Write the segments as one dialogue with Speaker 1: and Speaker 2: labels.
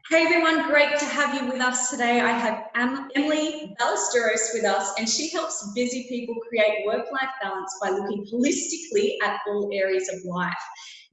Speaker 1: Hey everyone, great to have you with us today. I have Emily Ballesteros with us, and she helps busy people create work-life balance by looking holistically at all areas of life.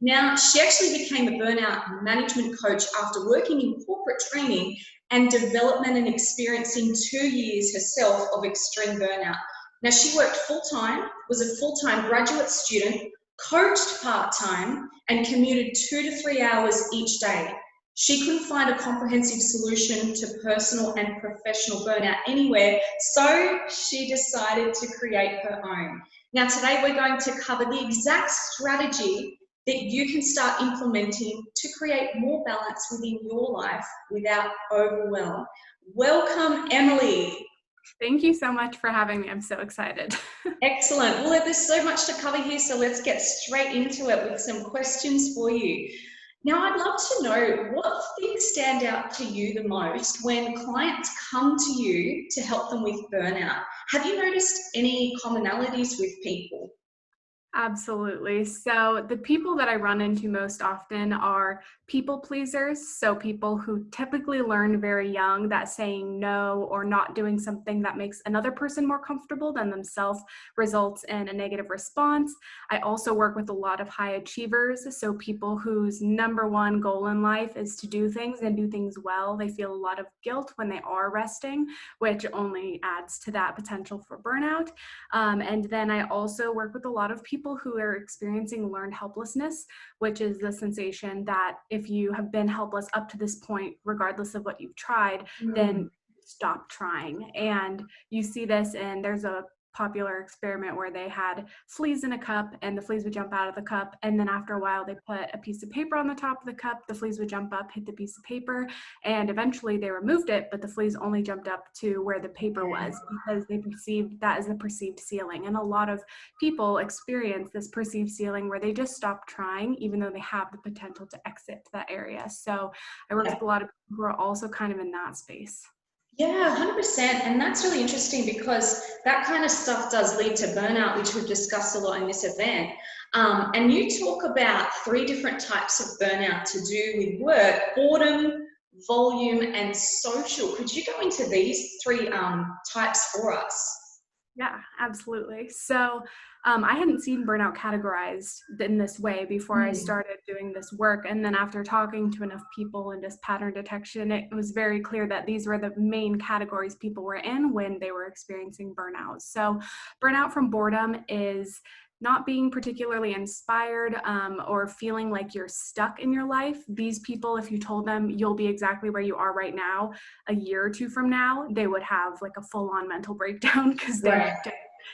Speaker 1: Now, she actually became a burnout management coach after working in corporate training and development and experiencing 2 years herself of extreme burnout. Now, she worked full-time, was a full-time graduate student, coached part-time, and commuted 2 to 3 hours each day. She couldn't find a comprehensive solution to personal and professional burnout anywhere, so she decided to create her own. Now, today we're going to cover the exact strategy that you can start implementing to create more balance within your life without overwhelm. Welcome, Emily.
Speaker 2: Thank you so much for having me. I'm so excited.
Speaker 1: Excellent. Well, there's so much to cover here, so let's get straight into it with some questions for you. Now, I'd love to know what things stand out to you the most when clients come to you to help them with burnout. Have you noticed any commonalities with people?
Speaker 2: Absolutely. So the people that I run into most often are people pleasers. So people who typically learn very young that saying no or not doing something that makes another person more comfortable than themselves results in a negative response. I also work with a lot of high achievers. So people whose number one goal in life is to do things and do things well. They feel a lot of guilt when they are resting, which only adds to that potential for burnout. And then I also work with a lot of people who are experiencing learned helplessness, which is the sensation that if you have been helpless up to this point, regardless of what you've tried, then stop trying. And you see this, and there's a popular experiment where they had fleas in a cup and the fleas would jump out of the cup, and then after a while they put a piece of paper on the top of the cup, the fleas would jump up, hit the piece of paper, and eventually they removed it, but the fleas only jumped up to where the paper was because they perceived that as a perceived ceiling. And a lot of people experience this perceived ceiling where they just stop trying even though they have the potential to exit that area. So I work with a lot of people who are also kind of in that space.
Speaker 1: Yeah, 100%. And that's really interesting because that kind of stuff does lead to burnout, which we've discussed a lot in this event. And you talk about 3 different types of burnout to do with work: boredom, volume, and social. Could you go into these 3 types for us?
Speaker 2: Yeah, absolutely. So I hadn't seen burnout categorized in this way before I started doing this work. And then after talking to enough people and just pattern detection, it was very clear that these were the main categories people were in when they were experiencing burnout. So burnout from boredom is not being particularly inspired or feeling like you're stuck in your life. These people, if you told them you'll be exactly where you are right now, a year or two from now, they would have like a full-on mental breakdown because they
Speaker 1: Right.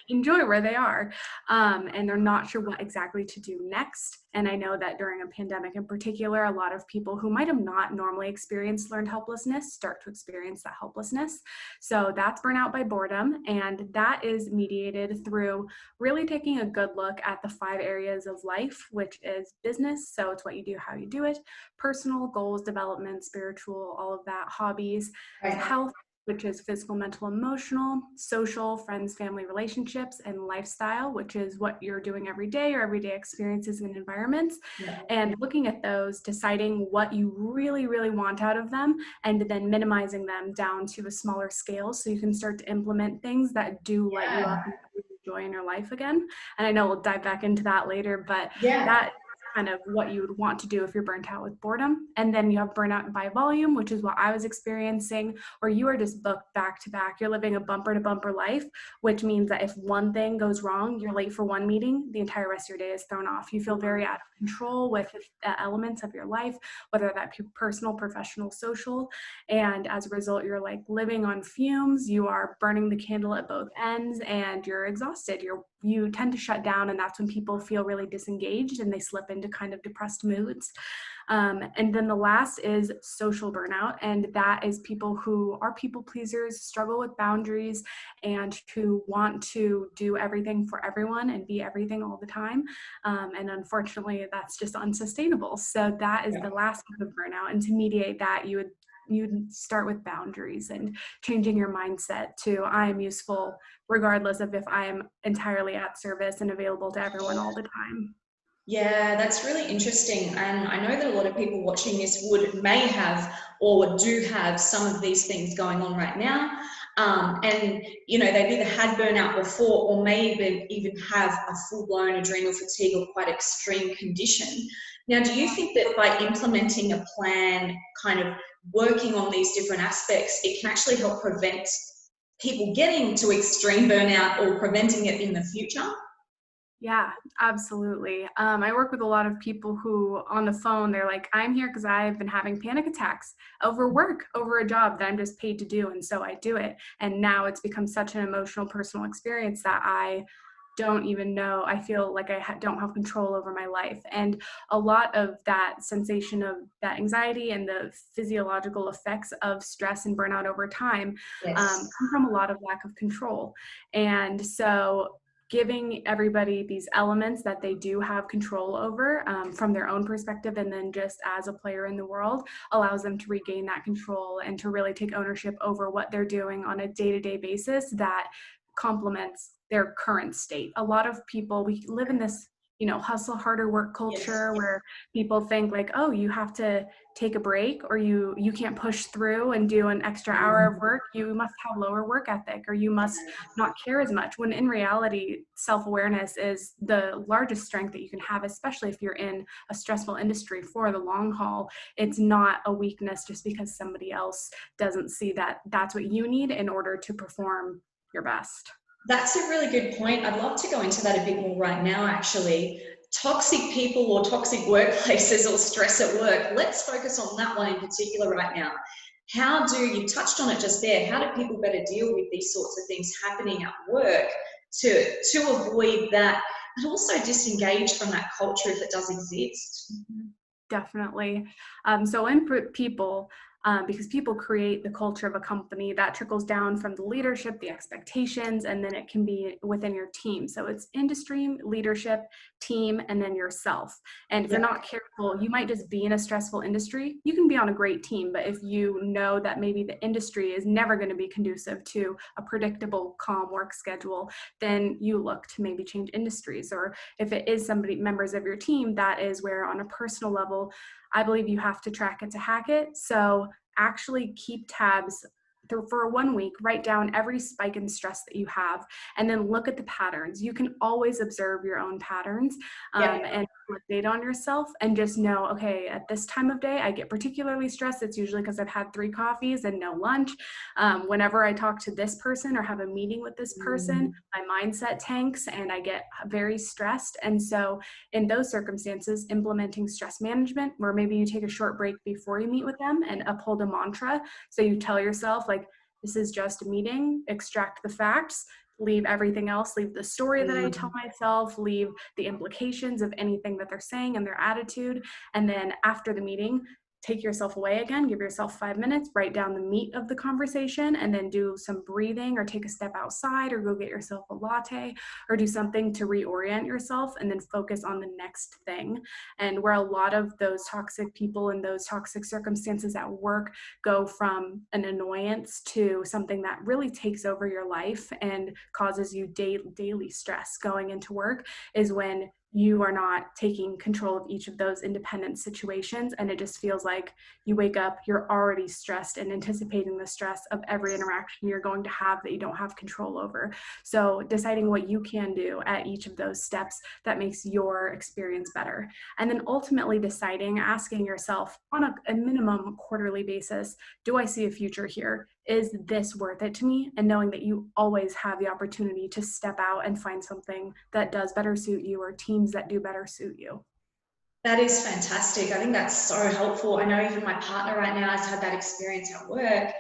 Speaker 2: enjoy where they are, and they're not sure what exactly to do next. And I know that during a pandemic in particular, a lot of people who might have not normally experienced learned helplessness start to experience that helplessness. So that's burnout by boredom, and that is mediated through really taking a good look at the 5 areas of life, which is business, so it's what you do, how you do it; personal, goals, development, spiritual, all of that; hobbies;
Speaker 1: Right.
Speaker 2: health, which is physical, mental, emotional; social, friends, family, relationships; and lifestyle, which is what you're doing every day or everyday experiences and environments.
Speaker 1: Yeah.
Speaker 2: And looking at those, deciding what you really, really want out of them, and then minimizing them down to a smaller scale so you can start to implement things that do light you up and bring joy in your life again. And I know we'll dive back into that later, but
Speaker 1: Yeah.
Speaker 2: that kind of what you would want to do if you're burnt out with boredom. And then you have burnout by volume, which is what I was experiencing, where you are just booked back to back. You're living a bumper to bumper life, which means that if one thing goes wrong, you're late for one meeting, the entire rest of your day is thrown off. You feel very out of control with elements of your life, whether that be personal, professional, social. And as a result, you're like living on fumes. You are burning the candle at both ends and you're exhausted. You tend to shut down, and that's when people feel really disengaged and they slip into kind of depressed moods. And then the last is social burnout, and that is people who are people pleasers, struggle with boundaries, and who want to do everything for everyone and be everything all the time. And unfortunately, that's just unsustainable. So that is the last type of burnout. And to mediate that, you'd start with boundaries and changing your mindset to I am useful regardless of if I am entirely at service and available to everyone all the time.
Speaker 1: Yeah, that's really interesting. And I know that a lot of people watching this may have or do have some of these things going on right now. And they've either had burnout before or may even have a full-blown adrenal fatigue or quite extreme condition. Now, do you think that by implementing a plan, kind of working on these different aspects, it can actually help prevent people getting to extreme burnout or preventing it in the future?
Speaker 2: Yeah, absolutely. I work with a lot of people who on the phone, they're like, I'm here because I've been having panic attacks over work, over a job that I'm just paid to do. And so I do it. And now it's become such an emotional, personal experience that I don't even know. I feel like don't have control over my life. And a lot of that sensation of that anxiety and the physiological effects of stress and burnout over time
Speaker 1: Yes.
Speaker 2: come from a lot of lack of control. And so giving everybody these elements that they do have control over from their own perspective and then just as a player in the world allows them to regain that control and to really take ownership over what they're doing on a day-to-day basis that complements their current state. A lot of people, we live in this, hustle harder work
Speaker 1: Yes.
Speaker 2: culture where people think like, oh, you have to take a break or you can't push through and do an extra hour of work. You must have lower work ethic or you must not care as much, when in reality, self-awareness is the largest strength that you can have, especially if you're in a stressful industry for the long haul. It's not a weakness just because somebody else doesn't see that that's what you need in order to perform your best.
Speaker 1: That's a really good point. I'd love to go into that a bit more right now, actually. Toxic people or toxic workplaces or stress at work. Let's focus on that one in particular right now. You touched on it just there, how do people better deal with these sorts of things happening at work to avoid that, but also disengage from that culture if it does exist?
Speaker 2: Definitely. So people, because people create the culture of a company that trickles down from the leadership, the expectations, and then it can be within your team. So it's industry, leadership, team, and then yourself. And if you're
Speaker 1: Yeah.
Speaker 2: not careful, you might just be in a stressful industry. You can be on a great team, but if you know that maybe the industry is never going to be conducive to a predictable, calm work schedule, then you look to maybe change industries. Or if it is members of your team, that is where on a personal level, I believe you have to track it to hack it. So actually keep tabs for 1 week, write down every spike in stress that you have, and then look at the patterns. You can always observe your own patterns
Speaker 1: Yeah.
Speaker 2: and put data on yourself and just know, okay, at this time of day, I get particularly stressed. It's usually because I've had 3 coffees and no lunch. Whenever I talk to this person or have a meeting with this person, my mindset tanks and I get very stressed. And so in those circumstances, implementing stress management, where maybe you take a short break before you meet with them and uphold a mantra. So you tell yourself, like, this is just a meeting, extract the facts, leave everything else, leave the story that I tell myself, leave the implications of anything that they're saying and their attitude. And then after the meeting, take yourself away again, give yourself 5 minutes, write down the meat of the conversation, and then do some breathing or take a step outside or go get yourself a latte or do something to reorient yourself and then focus on the next thing. And where a lot of those toxic people and those toxic circumstances at work go from an annoyance to something that really takes over your life and causes you daily stress going into work is when you are not taking control of each of those independent situations. And it just feels like you wake up, you're already stressed and anticipating the stress of every interaction you're going to have that you don't have control over. So deciding what you can do at each of those steps that makes your experience better. And then ultimately deciding, asking yourself on a minimum quarterly basis, do I see a future here? Is this worth it to me? And knowing that you always have the opportunity to step out and find something that does better suit you or teams that do better suit you.
Speaker 1: That is fantastic. I think that's so helpful. I know even my partner right now has had that experience at work,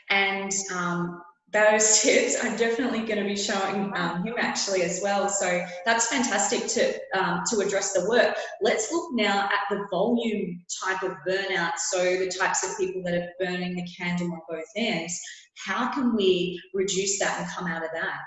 Speaker 1: and those tips I'm definitely going to be showing him actually as well. So that's fantastic to address the work. Let's look now at the volume type of burnout. So the types of people that are burning the candle on both ends. How can we reduce that and come out of that?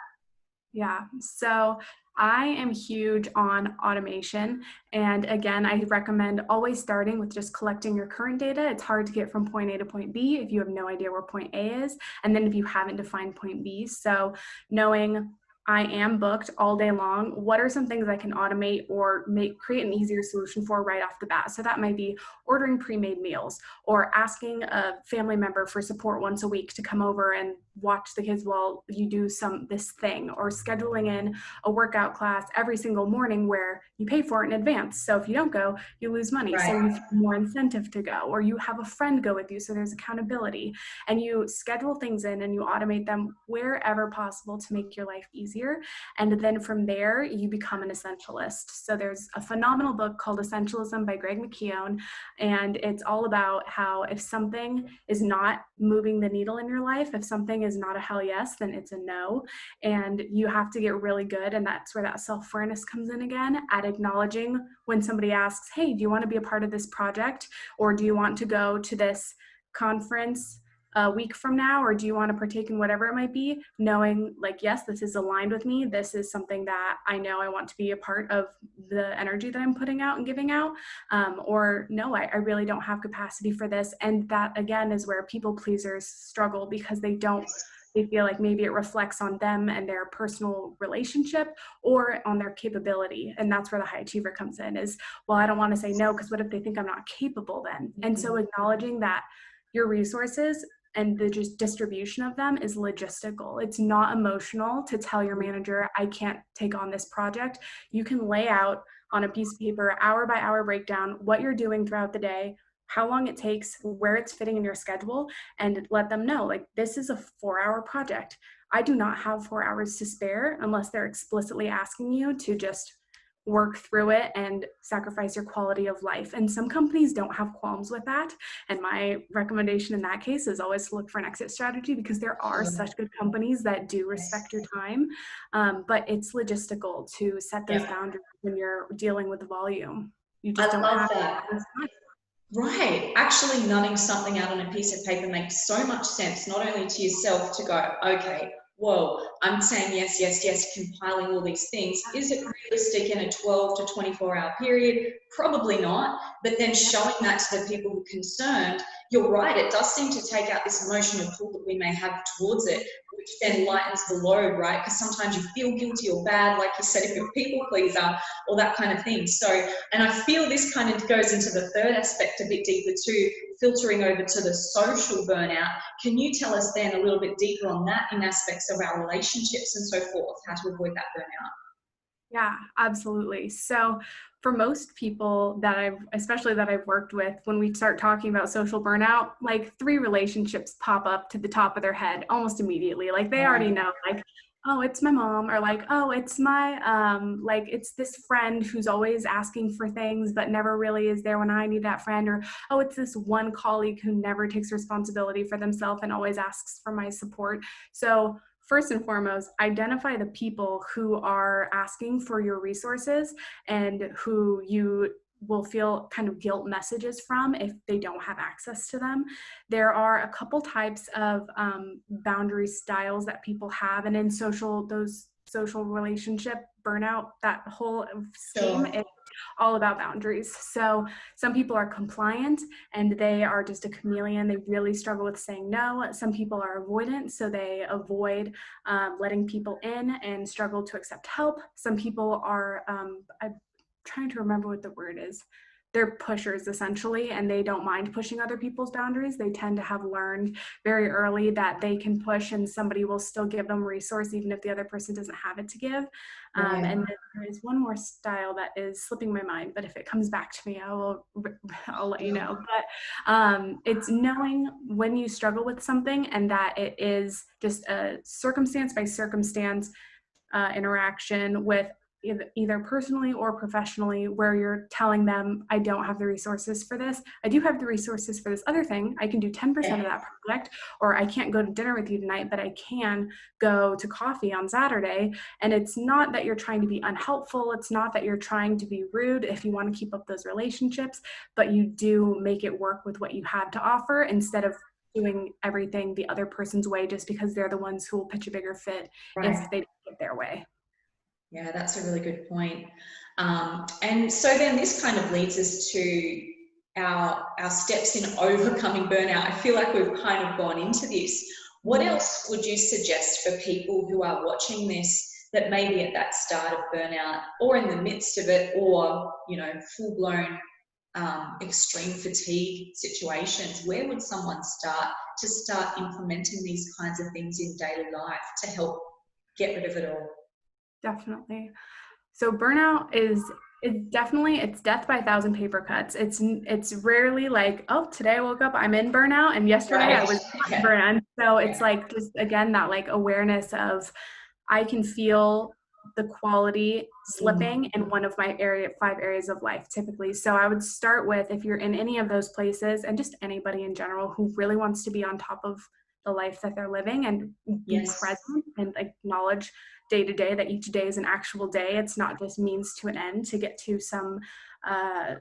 Speaker 2: Yeah. So I am huge on automation. And again, I recommend always starting with just collecting your current data. It's hard to get from point A to point B if you have no idea where point A is. And then if you haven't defined point B. So knowing I am booked all day long. What are some things I can automate or create an easier solution for right off the bat? So that might be ordering pre-made meals, or asking a family member for support once a week to come over and watch the kids while you do this thing, or scheduling in a workout class every single morning where you pay for it in advance. So if you don't go, you lose money. So you have more incentive to go, or you have a friend go with you. So there's accountability, and you schedule things in and you automate them wherever possible to make your life easier. And then from there, you become an essentialist. So there's a phenomenal book called Essentialism by Greg McKeown. And it's all about how if something is not moving the needle in your life, if something is not a hell yes, then it's a no. And you have to get really good. And that's where that self-awareness comes in again, at acknowledging when somebody asks, hey, do you want to be a part of this project? Or do you want to go to this conference a week from now, or do you want to partake in whatever it might be, knowing like, yes, this is aligned with me. This is something that I know I want to be a part of the energy that I'm putting out and giving out. Or no, I really don't have capacity for this. And that again is where people pleasers struggle, because they feel like maybe it reflects on them and their personal relationship or on their capability. And that's where the high achiever comes in, is, well, I don't want to say no, because what if they think I'm not capable then? And so acknowledging that your resources and the just distribution of them is logistical. It's not emotional to tell your manager, I can't take on this project. You can lay out on a piece of paper, hour by hour breakdown, what you're doing throughout the day, how long it takes, where it's fitting in your schedule, and let them know, like, this is a 4-hour project. I do not have 4 hours to spare unless they're explicitly asking you to just work through it and sacrifice your quality of life. And some companies don't have qualms with that. And my recommendation in that case is always to look for an exit strategy, because there are such good companies that do respect your time. But it's logistical to set those boundaries when you're dealing with the volume. You just don't have
Speaker 1: that. Right. Actually nutting something out on a piece of paper makes so much sense, not only to yourself to go, okay, whoa, I'm saying yes, yes, yes, compiling all these things. Is it realistic in a 12 to 24-hour period? Probably not. But then showing that to the people who are concerned, you're right, it does seem to take out this emotional pull that we may have towards it, which then lightens the load, right? Because sometimes you feel guilty or bad, like you said, if you're a people pleaser or that kind of thing. So, and I feel this kind of goes into the third aspect a bit deeper too, filtering over to the social burnout. Can you tell us then a little bit deeper on that in aspects of our relationships and so forth, how to avoid that burnout?
Speaker 2: Yeah, absolutely. So for most people especially that I've worked with, when we start talking about social burnout, like 3 relationships pop up to the top of their head almost immediately. Like they already know, like, oh, it's my mom, or like, oh, it's my, like, it's this friend who's always asking for things, but never really is there when I need that friend. Or, oh, it's this one colleague who never takes responsibility for themselves and always asks for my support. So first and foremost, identify the people who are asking for your resources and who you will feel kind of guilt messages from if they don't have access to them. There are a couple types of boundary styles that people have, and in those social relationship burnout, that whole scheme is all about boundaries. So some people are compliant and they are just a chameleon. They really struggle with saying no. Some people are avoidant, so they avoid letting people in and struggle to accept help. Some people are, I'm trying to remember what the word is. They're pushers essentially, and they don't mind pushing other people's boundaries. They tend to have learned very early that they can push and somebody will still give them resource even if the other person doesn't have it to give. And then there is one more style that is slipping my mind, but if it comes back to me, I'll let you know. But it's knowing when you struggle with something and that it is just a circumstance by circumstance interaction with either personally or professionally, where you're telling them, I don't have the resources for this. I do have the resources for this other thing. I can do 10% of that project, or I can't go to dinner with you tonight, but I can go to coffee on Saturday. And it's not that you're trying to be unhelpful. It's not that you're trying to be rude if you want to keep up those relationships, but you do make it work with what you have to offer instead of doing everything the other person's way just because they're the ones who will pitch a bigger fit if they don't get their way.
Speaker 1: Yeah, that's a really good point. And so then this kind of leads us to our steps in overcoming burnout. I feel like we've kind of gone into this. What else would you suggest for people who are watching this that may be at that start of burnout or in the midst of it, or, you know, full-blown extreme fatigue situations, where would someone start to start implementing these kinds of things in daily life to help get rid of it all?
Speaker 2: Definitely. So burnout is definitely, it's death by a thousand paper cuts. It's rarely like, oh, today I woke up, I'm in burnout, and yesterday I
Speaker 1: Right.
Speaker 2: was in
Speaker 1: Yeah.
Speaker 2: burnout. So it's
Speaker 1: Yeah.
Speaker 2: like just again that like awareness of I can feel the quality slipping in one of my 5 areas of life typically. So I would start with, if you're in any of those places, and just anybody in general who really wants to be on top of the life that they're living and be
Speaker 1: Yes.
Speaker 2: present and acknowledge day to day that each day is an actual day. It's not just means to an end to get to some uh,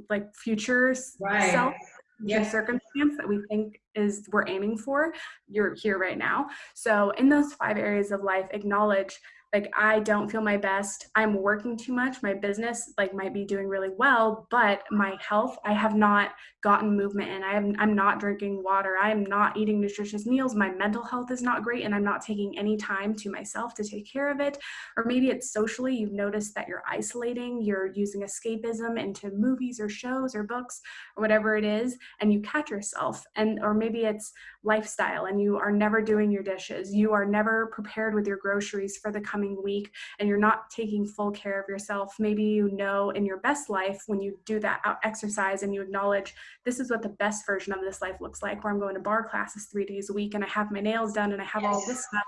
Speaker 2: like future self,
Speaker 1: Right.
Speaker 2: future
Speaker 1: Yep.
Speaker 2: circumstance that we think is we're aiming for. You're here right now. So in those 5 areas of life, acknowledge like I don't feel my best. I'm working too much. My business like might be doing really well, but my health, I have not gotten movement in. I'm not drinking water. I am not eating nutritious meals. My mental health is not great, and I'm not taking any time to myself to take care of it. Or maybe it's socially, you've noticed that you're isolating, you're using escapism into movies or shows or books or whatever it is, and you catch yourself. And or maybe it's lifestyle, and you are never doing your dishes. You are never prepared with your groceries for the coming week, and you're not taking full care of yourself. Maybe you know in your best life, when you do that exercise and you acknowledge this is what the best version of this life looks like, where I'm going to bar classes 3 days a week and I have my nails done and I have all this
Speaker 1: Yes.
Speaker 2: stuff.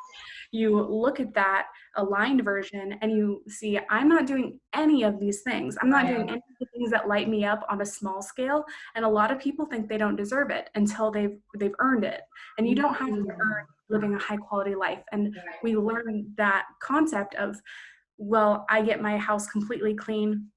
Speaker 2: You look at that aligned version and you see, I'm not doing any of these things. I'm not doing
Speaker 1: Right.
Speaker 2: any of the things that light me up on a small scale. And a lot of people think they don't deserve it until they've earned it. And you don't have to earn living a high quality life. And
Speaker 1: Right.
Speaker 2: we learn that concept of, well, I get my house completely clean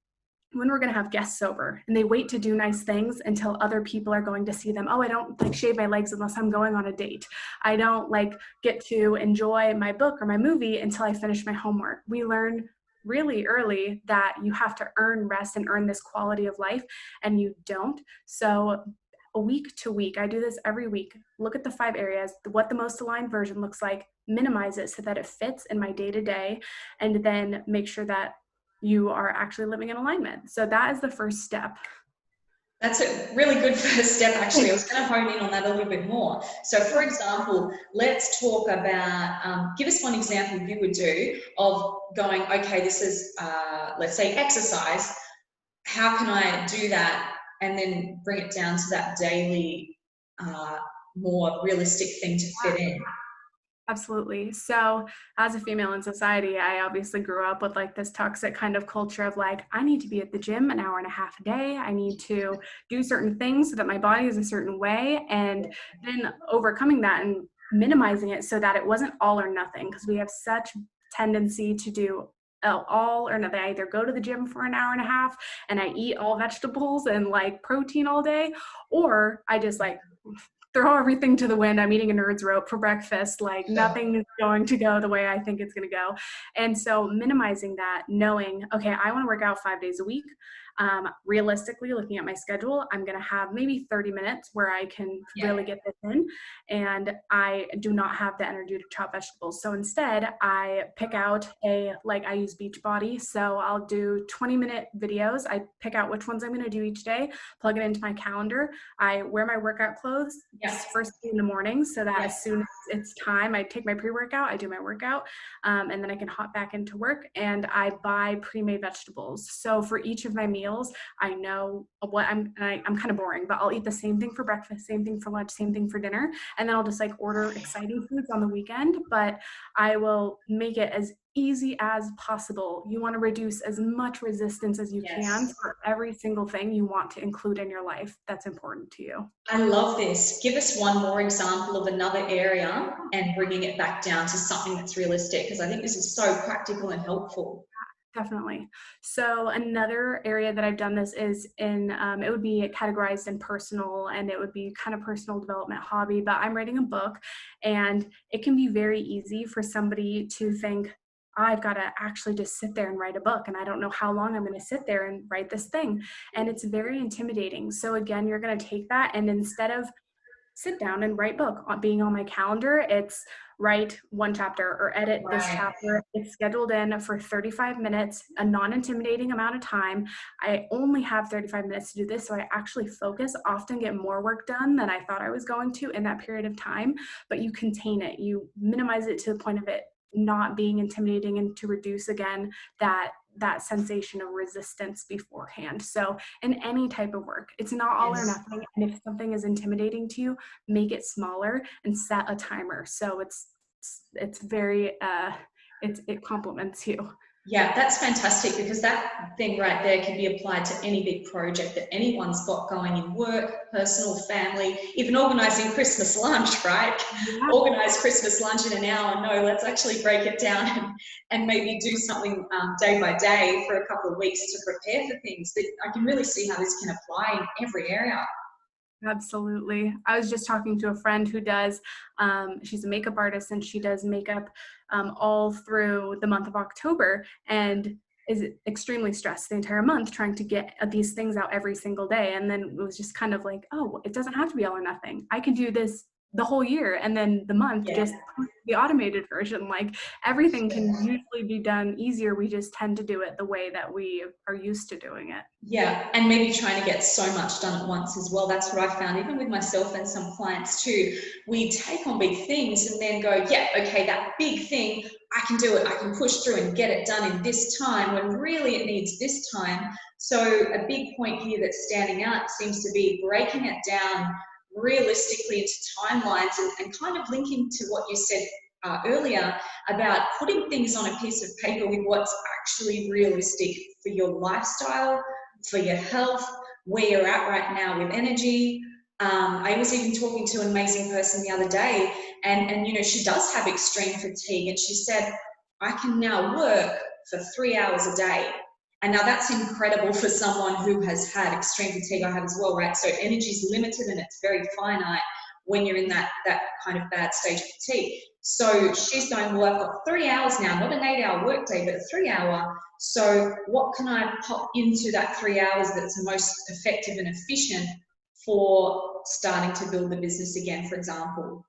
Speaker 2: when we're going to have guests over, and they wait to do nice things until other people are going to see them. Oh, I don't like shave my legs unless I'm going on a date. I don't like get to enjoy my book or my movie until I finish my homework. We learn really early that you have to earn rest and earn this quality of life, and you don't. So a week to week, I do this every week. Look at the 5 areas, what the most aligned version looks like, minimize it so that it fits in my day to day, and then make sure that you are actually living in alignment. So that is the first step.
Speaker 1: That's a really good first step, actually. I was going to hone in on that a little bit more. So, for example, let's talk about, give us one example you would do of going, okay, this is, let's say, exercise. How can I do that? And then bring it down to that daily, more realistic thing to fit in.
Speaker 2: Absolutely. So as a female in society, I obviously grew up with like this toxic kind of culture of like, I need to be at the gym an hour and a half a day. I need to do certain things so that my body is a certain way. And then overcoming that and minimizing it so that it wasn't all or nothing, because we have such tendency to do all or nothing. I either go to the gym for an hour and a half and I eat all vegetables and like protein all day, or I just like throw everything to the wind. I'm eating a nerd's rope for breakfast. Like nothing is going to go the way I think it's going to go. And so minimizing that, knowing, okay, I want to work out 5 days a week. Realistically, looking at my schedule, I'm going to have maybe 30 minutes where I can really get this in. And I do not have the energy to chop vegetables. So instead, I pick out I use Beachbody. So I'll do 20-minute videos. I pick out which ones I'm going to do each day, plug it into my calendar. I wear my workout clothes first thing in the morning so that as soon as it's time, I take my pre-workout, I do my workout, and then I can hop back into work. And I buy pre-made vegetables. So for each of my meals, I know what I'm kind of boring, but I'll eat the same thing for breakfast, same thing for lunch, same thing for dinner. And then I'll just like order exciting foods on the weekend, but I will make it as easy as possible. You want to reduce as much resistance as you can for every single thing you want to include in your life that's important to you.
Speaker 1: I love this. Give us one more example of another area and bringing it back down to something that's realistic, because I think this is so practical and helpful.
Speaker 2: Definitely. So another area that I've done this is in, it would be categorized in personal, and it would be kind of personal development hobby, but I'm writing a book, and it can be very easy for somebody to think, I've got to actually just sit there and write a book, and I don't know how long I'm going to sit there and write this thing. And it's very intimidating. So again, you're going to take that, and instead of sit down and write book. Being on my calendar, it's write one chapter or edit this
Speaker 1: Right.
Speaker 2: chapter. It's scheduled in for 35 minutes, a non-intimidating amount of time. I only have 35 minutes to do this, so I actually focus, often get more work done than I thought I was going to in that period of time, but you contain it. You minimize it to the point of it not being intimidating, and to reduce again that sensation of resistance beforehand. So in any type of work, it's not all or
Speaker 1: Yes.
Speaker 2: nothing. And if something is intimidating to you, make it smaller and set a timer. So it's very it complements you.
Speaker 1: Yeah, that's fantastic, because that thing right there can be applied to any big project that anyone's got going in work, personal, family, even organising Christmas lunch, right?
Speaker 2: Yeah.
Speaker 1: Organise Christmas lunch in an hour. No, let's actually break it down and maybe do something day by day for a couple of weeks to prepare for things. But I can really see how this can apply in every area.
Speaker 2: Absolutely. I was just talking to a friend who does, she's a makeup artist, and she does makeup all through the month of October, and is extremely stressed the entire month trying to get these things out every single day. And then it was just kind of like, oh, it doesn't have to be all or nothing. I can do this the whole year, and then the month
Speaker 1: Yeah.
Speaker 2: just the automated version. Like everything can usually be done easier. We just tend to do it the way that we are used to doing it.
Speaker 1: Yeah, and maybe trying to get so much done at once as well. That's what I found, even with myself and some clients too. We take on big things and then go, yeah, okay, that big thing, I can do it. I can push through and get it done in this time, when really it needs this time. So a big point here that's standing out seems to be breaking it down realistically into timelines, and kind of linking to what you said earlier about putting things on a piece of paper with what's actually realistic for your lifestyle, for your health, where you're at right now with energy. I was even talking to an amazing person the other day, and you know, she does have extreme fatigue, and she said, I can now work for 3 hours a day. And now that's incredible for someone who has had extreme fatigue. I have as well, right? So energy is limited and it's very finite when you're in that kind of bad stage of fatigue. So she's going, well, I've got 3 hours now, not an 8-hour workday, but a 3-hour. So what can I pop into that 3 hours that's most effective and efficient for starting to build the business again, for example?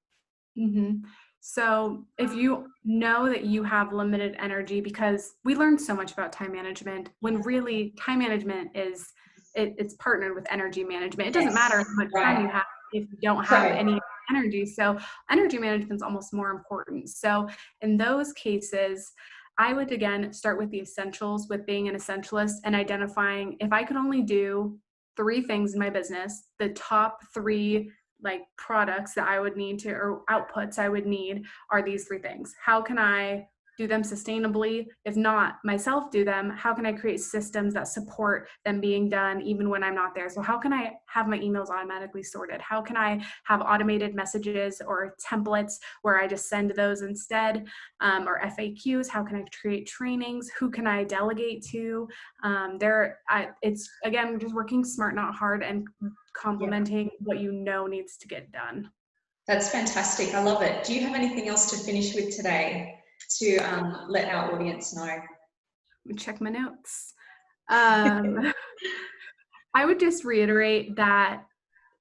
Speaker 2: Mm-hmm. So if you know that you have limited energy, because we learned so much about time management, when really time management is, it's partnered with energy management. It doesn't matter how much time you have if you don't have any energy. So energy management is almost more important. So in those cases, I would again start with the essentials, with being an essentialist and identifying, if I could only do 3 things in my business, the top 3 like products that I would need to, or outputs I would need, are these 3 things. How can I do them sustainably? If not myself do them, how can I create systems that support them being done even when I'm not there? So how can I have my emails automatically sorted? How can I have automated messages or templates where I just send those instead, or FAQs? How can I create trainings? Who can I delegate to? It's again, just working smart, not hard, and complementing what you know needs to get done.
Speaker 1: That's fantastic. I love it. Do you have anything else to finish with today to let our audience know?
Speaker 2: Let me check my notes. I would just reiterate that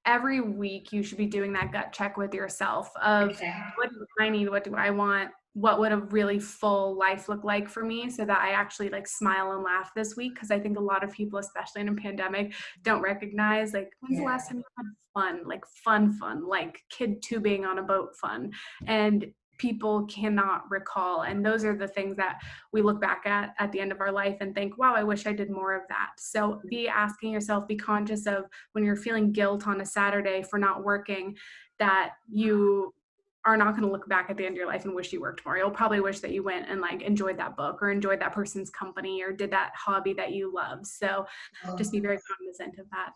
Speaker 2: every week you should be doing that gut check with yourself of what do I need, what do I want, what would a really full life look like for me, so that I actually like smile and laugh this week. Because I think a lot of people, especially in a pandemic, don't recognize, like, when's the last time you had fun, like fun, like kid tubing on a boat fun, and people cannot recall. And those are the things that we look back at the end of our life and think, wow, I wish I did more of that. So be asking yourself, be conscious of when you're feeling guilt on a Saturday for not working, that you are not going to look back at the end of your life and wish you worked more. You'll probably wish that you went and like enjoyed that book or enjoyed that person's company or did that hobby that you love. So just be very cognizant of that.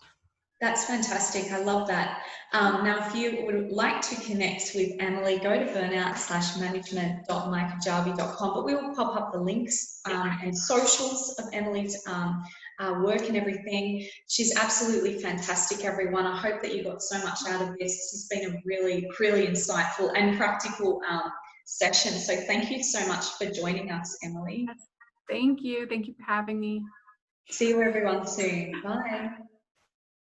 Speaker 1: That's fantastic. I love that. Now, if you would like to connect with Emily, go to burnout/management.micahjarvie.com, but we will pop up the links and socials of Emily's work and everything. She's absolutely fantastic, everyone. I hope that you got so much out of this. This has been a really, really insightful and practical session. So thank you so much for joining us, Emily.
Speaker 2: Thank you. Thank you for having me.
Speaker 1: See you everyone soon. Bye.